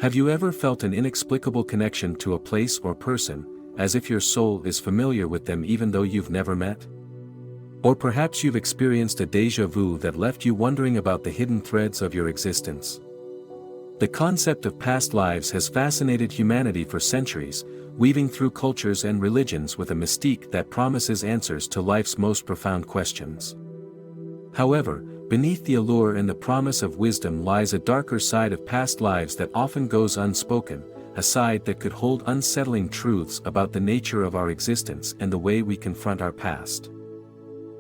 Have you ever felt an inexplicable connection to a place or person, as if your soul is familiar with them even though you've never met? Or perhaps you've experienced a déjà vu that left you wondering about the hidden threads of your existence. The concept of past lives has fascinated humanity for centuries, weaving through cultures and religions with a mystique that promises answers to life's most profound questions. However, beneath the allure and the promise of wisdom lies a darker side of past lives that often goes unspoken, a side that could hold unsettling truths about the nature of our existence and the way we confront our past.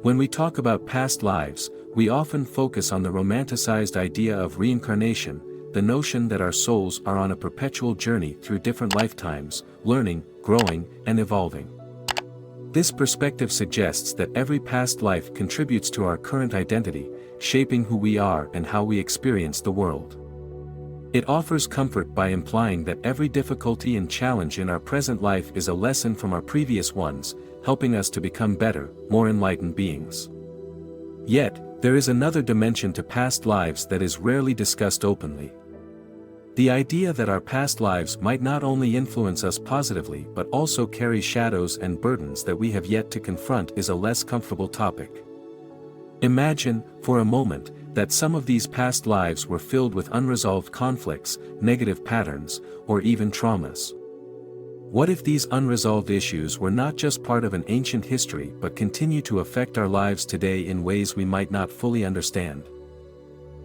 When we talk about past lives, we often focus on the romanticized idea of reincarnation, the notion that our souls are on a perpetual journey through different lifetimes, learning, growing, and evolving. This perspective suggests that every past life contributes to our current identity, shaping who we are and how we experience the world. It offers comfort by implying that every difficulty and challenge in our present life is a lesson from our previous ones, helping us to become better, more enlightened beings. Yet, there is another dimension to past lives that is rarely discussed openly. The idea that our past lives might not only influence us positively but also carry shadows and burdens that we have yet to confront is a less comfortable topic. Imagine, for a moment, that some of these past lives were filled with unresolved conflicts, negative patterns, or even traumas. What if these unresolved issues were not just part of an ancient history but continue to affect our lives today in ways we might not fully understand?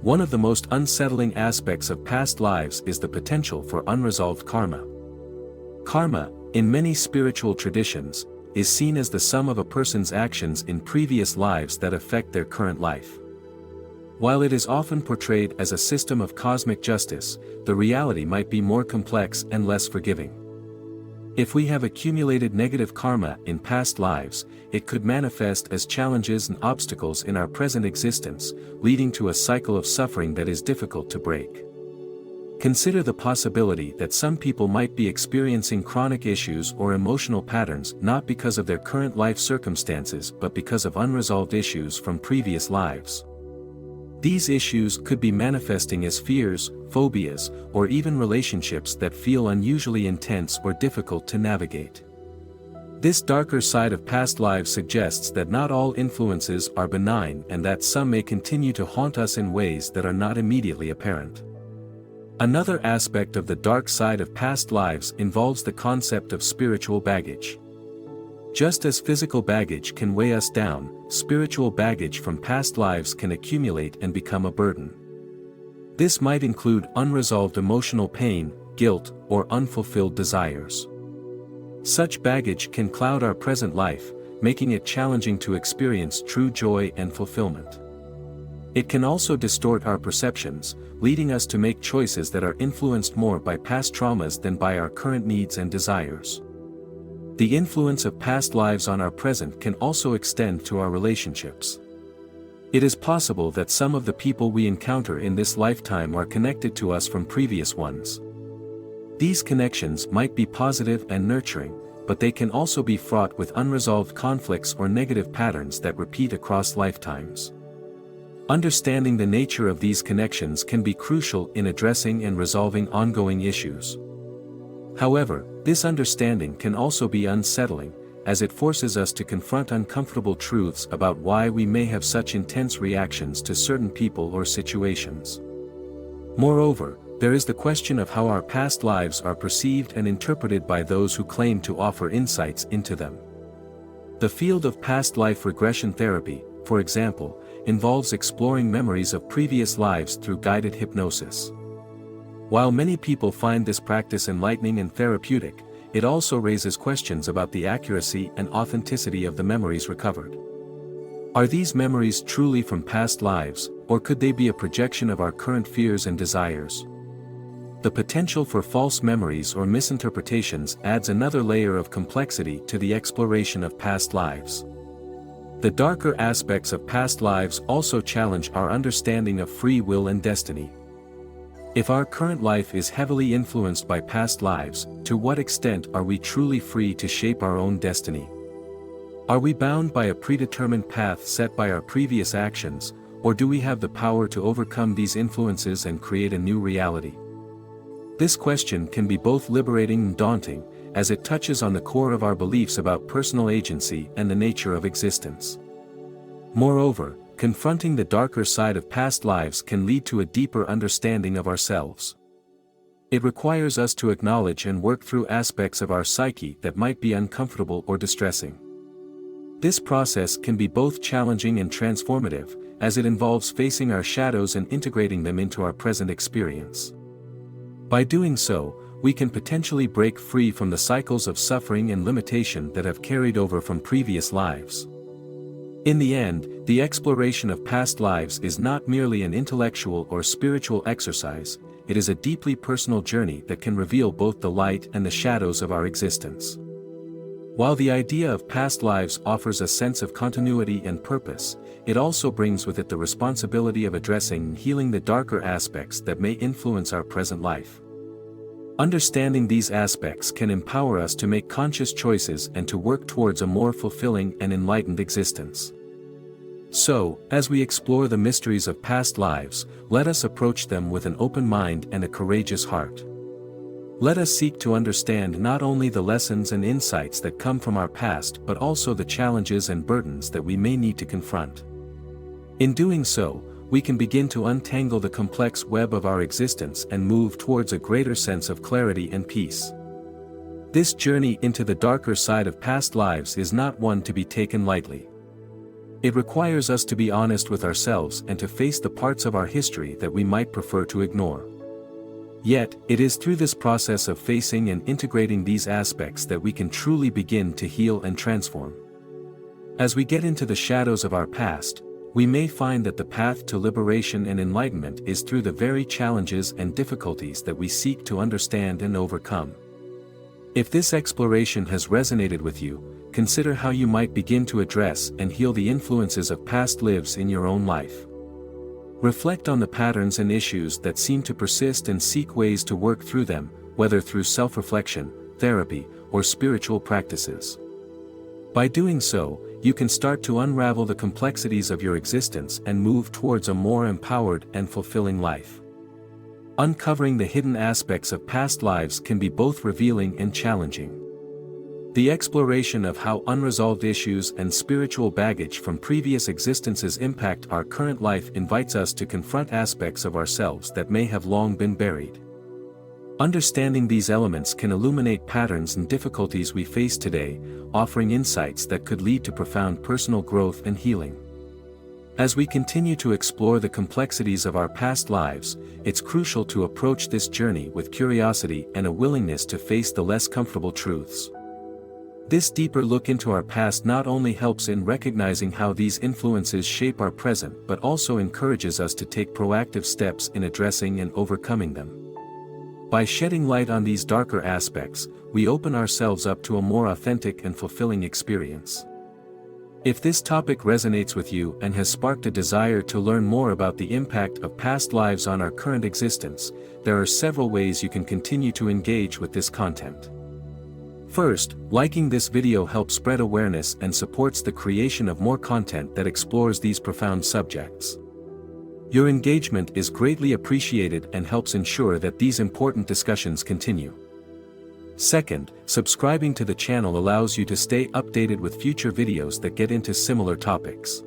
One of the most unsettling aspects of past lives is the potential for unresolved karma. Karma, in many spiritual traditions, is seen as the sum of a person's actions in previous lives that affect their current life. While it is often portrayed as a system of cosmic justice, the reality might be more complex and less forgiving. If we have accumulated negative karma in past lives, it could manifest as challenges and obstacles in our present existence, leading to a cycle of suffering that is difficult to break. Consider the possibility that some people might be experiencing chronic issues or emotional patterns not because of their current life circumstances but because of unresolved issues from previous lives. These issues could be manifesting as fears, phobias, or even relationships that feel unusually intense or difficult to navigate. This darker side of past lives suggests that not all influences are benign and that some may continue to haunt us in ways that are not immediately apparent. Another aspect of the dark side of past lives involves the concept of spiritual baggage. Just as physical baggage can weigh us down, spiritual baggage from past lives can accumulate and become a burden. This might include unresolved emotional pain, guilt, or unfulfilled desires. Such baggage can cloud our present life, making it challenging to experience true joy and fulfillment. It can also distort our perceptions, leading us to make choices that are influenced more by past traumas than by our current needs and desires. The influence of past lives on our present can also extend to our relationships. It is possible that some of the people we encounter in this lifetime are connected to us from previous ones. These connections might be positive and nurturing, but they can also be fraught with unresolved conflicts or negative patterns that repeat across lifetimes. Understanding the nature of these connections can be crucial in addressing and resolving ongoing issues. However, this understanding can also be unsettling, as it forces us to confront uncomfortable truths about why we may have such intense reactions to certain people or situations. Moreover, there is the question of how our past lives are perceived and interpreted by those who claim to offer insights into them. The field of past life regression therapy, for example, involves exploring memories of previous lives through guided hypnosis. While many people find this practice enlightening and therapeutic, it also raises questions about the accuracy and authenticity of the memories recovered. Are these memories truly from past lives, or could they be a projection of our current fears and desires? The potential for false memories or misinterpretations adds another layer of complexity to the exploration of past lives. The darker aspects of past lives also challenge our understanding of free will and destiny. If our current life is heavily influenced by past lives, to what extent are we truly free to shape our own destiny? Are we bound by a predetermined path set by our previous actions, or do we have the power to overcome these influences and create a new reality? This question can be both liberating and daunting, as it touches on the core of our beliefs about personal agency and the nature of existence. Moreover, confronting the darker side of past lives can lead to a deeper understanding of ourselves. It requires us to acknowledge and work through aspects of our psyche that might be uncomfortable or distressing. This process can be both challenging and transformative, as it involves facing our shadows and integrating them into our present experience. By doing so, we can potentially break free from the cycles of suffering and limitation that have carried over from previous lives. In the end, the exploration of past lives is not merely an intellectual or spiritual exercise, it is a deeply personal journey that can reveal both the light and the shadows of our existence. While the idea of past lives offers a sense of continuity and purpose, it also brings with it the responsibility of addressing and healing the darker aspects that may influence our present life. Understanding these aspects can empower us to make conscious choices and to work towards a more fulfilling and enlightened existence. So, as we explore the mysteries of past lives, let us approach them with an open mind and a courageous heart. Let us seek to understand not only the lessons and insights that come from our past but also the challenges and burdens that we may need to confront. In doing so, we can begin to untangle the complex web of our existence and move towards a greater sense of clarity and peace. This journey into the darker side of past lives is not one to be taken lightly. It requires us to be honest with ourselves and to face the parts of our history that we might prefer to ignore. Yet, it is through this process of facing and integrating these aspects that we can truly begin to heal and transform. As we get into the shadows of our past, we may find that the path to liberation and enlightenment is through the very challenges and difficulties that we seek to understand and overcome. If this exploration has resonated with you, consider how you might begin to address and heal the influences of past lives in your own life. Reflect on the patterns and issues that seem to persist and seek ways to work through them, whether through self-reflection, therapy, or spiritual practices. By doing so, you can start to unravel the complexities of your existence and move towards a more empowered and fulfilling life. Uncovering the hidden aspects of past lives can be both revealing and challenging. The exploration of how unresolved issues and spiritual baggage from previous existences impact our current life invites us to confront aspects of ourselves that may have long been buried. Understanding these elements can illuminate patterns and difficulties we face today, offering insights that could lead to profound personal growth and healing. As we continue to explore the complexities of our past lives, it's crucial to approach this journey with curiosity and a willingness to face the less comfortable truths. This deeper look into our past not only helps in recognizing how these influences shape our present but also encourages us to take proactive steps in addressing and overcoming them. By shedding light on these darker aspects, we open ourselves up to a more authentic and fulfilling experience. If this topic resonates with you and has sparked a desire to learn more about the impact of past lives on our current existence, there are several ways you can continue to engage with this content. First, liking this video helps spread awareness and supports the creation of more content that explores these profound subjects. Your engagement is greatly appreciated and helps ensure that these important discussions continue. Second, subscribing to the channel allows you to stay updated with future videos that get into similar topics.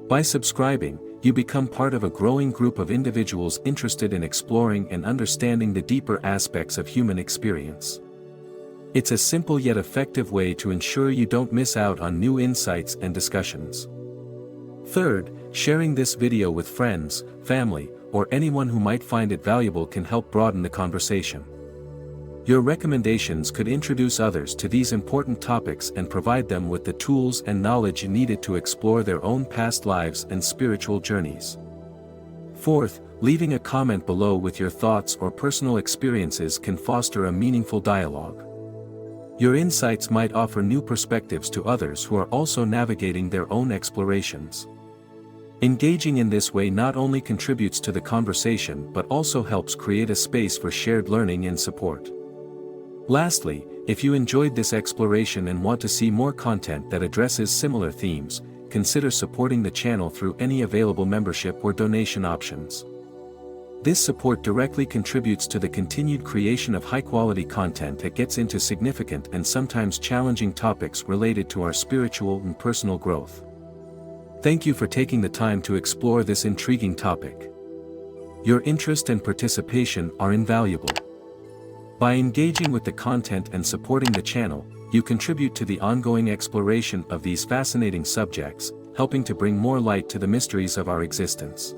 By subscribing, you become part of a growing group of individuals interested in exploring and understanding the deeper aspects of human experience. It's a simple yet effective way to ensure you don't miss out on new insights and discussions. Third, sharing this video with friends, family, or anyone who might find it valuable can help broaden the conversation. Your recommendations could introduce others to these important topics and provide them with the tools and knowledge needed to explore their own past lives and spiritual journeys. Fourth, leaving a comment below with your thoughts or personal experiences can foster a meaningful dialogue. Your insights might offer new perspectives to others who are also navigating their own explorations. Engaging in this way not only contributes to the conversation but also helps create a space for shared learning and support. Lastly, if you enjoyed this exploration and want to see more content that addresses similar themes, consider supporting the channel through any available membership or donation options. This support directly contributes to the continued creation of high-quality content that gets into significant and sometimes challenging topics related to our spiritual and personal growth. Thank you for taking the time to explore this intriguing topic. Your interest and participation are invaluable. By engaging with the content and supporting the channel, you contribute to the ongoing exploration of these fascinating subjects, helping to bring more light to the mysteries of our existence.